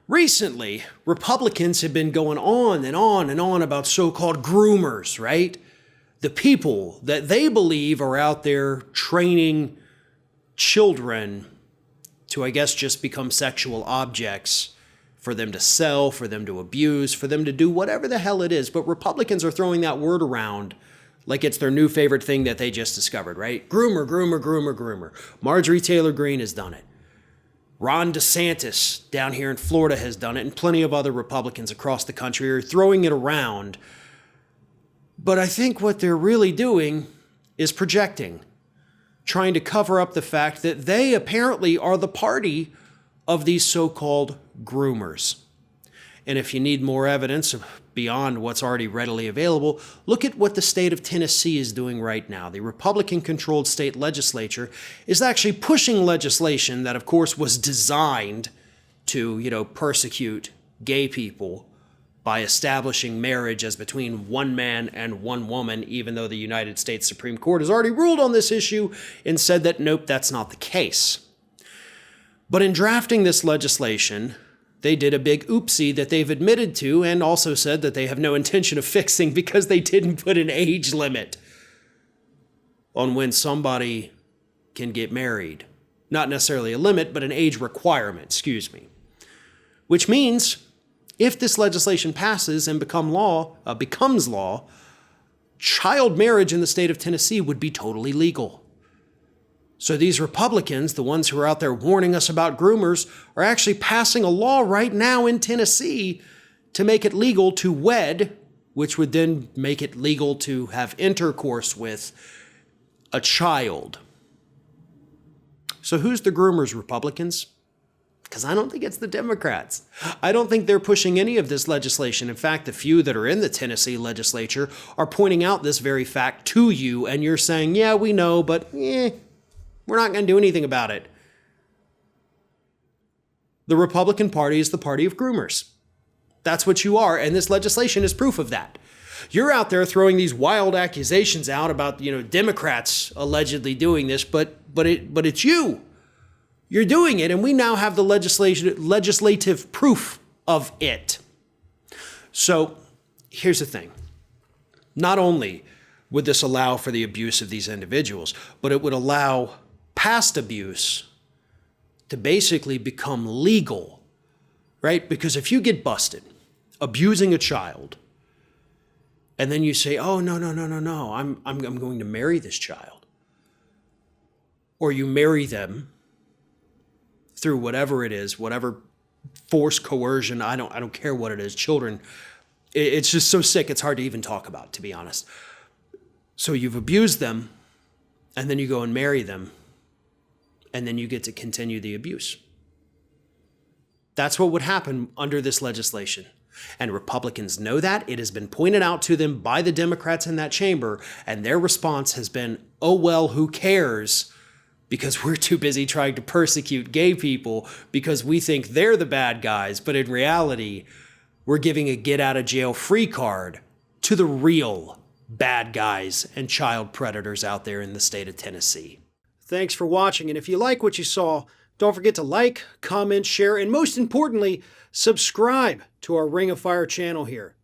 Recently, Republicans have been going on and on and on about so-called groomers, right? The people that they believe are out there training children to, I guess, just become sexual objects for them to sell, for them to abuse, for them to do whatever the hell it is. But Republicans are throwing that word around like it's their new favorite thing that they just discovered, right? Groomer, groomer, groomer, groomer. Marjorie Taylor Greene has done it. Ron DeSantis down here in Florida has done it, and plenty of other Republicans across the country are throwing it around. But I think what they're really doing is projecting, trying to cover up the fact that they apparently are the party of these so-called groomers. And if you need more evidence beyond what's already readily available, look at what the state of Tennessee is doing right now. The Republican-controlled state legislature is actually pushing legislation that, of course, was designed to, persecute gay people by establishing marriage as between one man and one woman, even though the United States Supreme Court has already ruled on this issue and said that, nope, that's not the case. But in drafting this legislation, they did a big oopsie that they've admitted to and also said that they have no intention of fixing because they didn't put an age limit on when somebody can get married. Not necessarily a limit, but an age requirement, Which means if this legislation passes and becomes law, child marriage in the state of Tennessee would be totally legal. So these Republicans, the ones who are out there warning us about groomers, are actually passing a law right now in Tennessee to make it legal to wed, which would then make it legal to have intercourse with a child. So who's the groomers, Republicans? Because I don't think it's the Democrats. I don't think they're pushing any of this legislation. In fact, the few that are in the Tennessee legislature are pointing out this very fact to you, and you're saying, yeah, we know, but we're not going to do anything about it. The Republican Party is the party of groomers. That's what you are, and this legislation is proof of that. You're out there throwing these wild accusations out about, Democrats allegedly doing this, but it's you. You're doing it, and we now have the legislative proof of it. So here's the thing. Not only would this allow for the abuse of these individuals, but it would allow past abuse to basically become legal, right? Because if you get busted abusing a child, and then you say, oh, no, I'm going to marry this child, or you marry them through whatever it is, whatever force, coercion, I don't care what it is, children, it's just so sick, it's hard to even talk about, to be honest. So you've abused them, and then you go and marry them, and then you get to continue the abuse. That's what would happen under this legislation. And Republicans know that. It has been pointed out to them by the Democrats in that chamber, and their response has been, oh, well, who cares? Because we're too busy trying to persecute gay people because we think they're the bad guys. But in reality, we're giving a get-out-of-jail-free card to the real bad guys and child predators out there in the state of Tennessee. Thanks for watching, and if you like what you saw, don't forget to like, comment, share, and most importantly, subscribe to our Ring of Fire channel here.